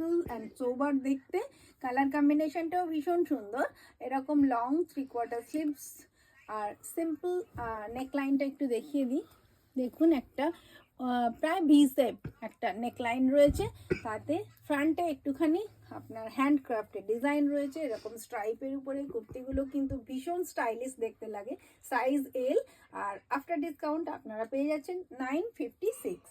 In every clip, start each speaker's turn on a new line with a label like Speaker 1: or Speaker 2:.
Speaker 1: Simple and সোবার দেখতে, colour কম্বিনেশনটাও ভীষণ সুন্দর। এরকম লং 3/4 স্লিভস আর সিম্পল নেকলাইনটা একটু দেখিয়ে দিই। দেখুন একটা প্রায় ভি শেপ একটা নেকলাইন রয়েছে, তাতে ফ্রন্টে একটুখানি আপনার হ্যান্ডক্রাফটের ডিজাইন রয়েছে এরকম স্ট্রাইপের উপরে। কুর্তিগুলো কিন্তু ভীষণ স্টাইলিশ দেখতে লাগে। সাইজ এল, আর আফটার ডিসকাউন্ট আপনারা পেয়ে যাচ্ছেন 956।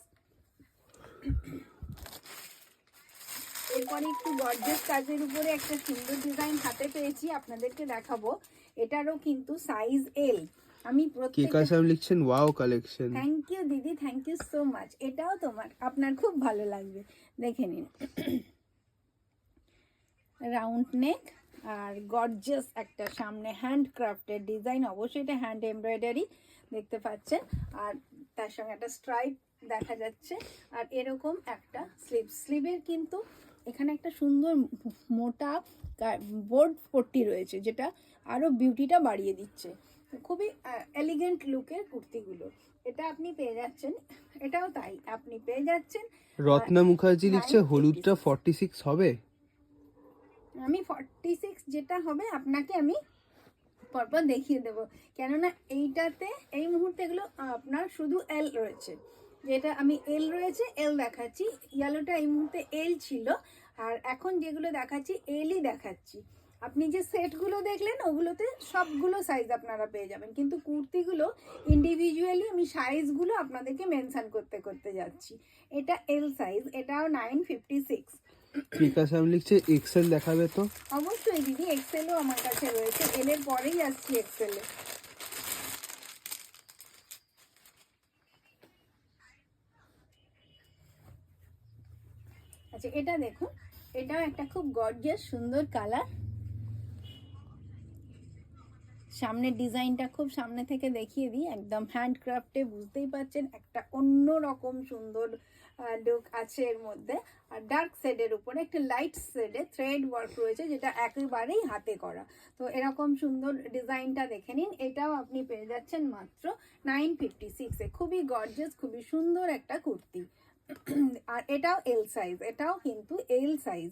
Speaker 1: এরপরে একটু গর্জিয়াস কাজের উপরে একটা সুন্দর ডিজাইন হাতে পেয়েছি, আপনাদেরকে দেখাবো। এটারও কিন্তু সাইজ এল। আমি প্রত্যেকটা
Speaker 2: লিখছেন ওয়াও কালেকশন।
Speaker 1: থ্যাংক ইউ দিদি, থ্যাংক ইউ সো মাচ। এটাও আপনার খুব ভালো লাগবে, দেখে নিন। রাউন্ড নেক আর গর্জিয়াস একটা সামনে হ্যান্ডক্রাফটের ডিজাইন, অবশ্যই এটা হ্যান্ড এমব্রয়ডারি দেখতে পাচ্ছেন, আর তার সঙ্গে একটা স্ট্রাইপ দেখা যাচ্ছে। আর এরকম একটা স্লিভের কিন্তু এখানে একটা সুন্দর মোটা বোর্ড পট্টি রয়েছে, যেটা আরও বিউটিটা বাড়িয়ে দিচ্ছে। খুবই এলিগেন্ট লুকের কুর্তিগুলো। এটা আপনি পেয়ে যাচ্ছেন, এটাও তাই, আপনি পেয়ে যাচ্ছেন।
Speaker 2: রত্না মুখার্জি লিখছে হলুদটা 46 হবে।
Speaker 1: আমি 46 যেটা হবে আপনাকে আমি পরপর দেখিয়ে দেবো, কেননা এইটাতে এই মুহূর্তে এগুলো আপনার শুধু এল রয়েছে, যেটা আমি এল রয়েছে এল দেখাচ্ছি। ইয়েলোটা এই মুহূর্তে এল ছিল, আর এখন যেগুলো দেখাচ্ছি এলই দেখাচ্ছি। আপনি যে সেটগুলো দেখলেন ওগুলোতে সবগুলো সাইজ আপনারা পেয়ে যাবেন, কিন্তু কুর্তিগুলো ইন্ডিভিজুয়ালি আমি সাইজগুলো আপনাদেরকে মেনশন করতে করতে যাচ্ছি। এটা এল সাইজ, এটাও 956।
Speaker 2: বিকাশাম লিখছে এক্সেল দেখাবে তো।
Speaker 1: অবশ্যই দিদি, এক্সেলও আমার কাছে রয়েছে, এল এর পরেই আসছি এক্সেলে। আচ্ছা এটা দেখুন, এটাও একটা খুব গর্জিয়াস সুন্দর কালার। সামনের ডিজাইনটা খুব সামনে থেকে দেখিয়ে দিই, একদম হ্যান্ডক্রাফটে, বুঝতেই পারছেন একটা অন্য রকম সুন্দর লুক আছে এর মধ্যে। আর ডার্ক শেডের উপরে একটা লাইট শেডে থ্রেড ওয়ার্ক রয়েছে, যেটা একেবারেই হাতে করা। তো এরকম সুন্দর ডিজাইনটা দেখে নিন। এটাও আপনি পেয়ে যাচ্ছেন মাত্র 956-এ। খুবই গর্জিয়াস, খুবই সুন্দর একটা কুর্তি। আর এটাও এল সাইজ, এটাও কিন্তু এল সাইজ।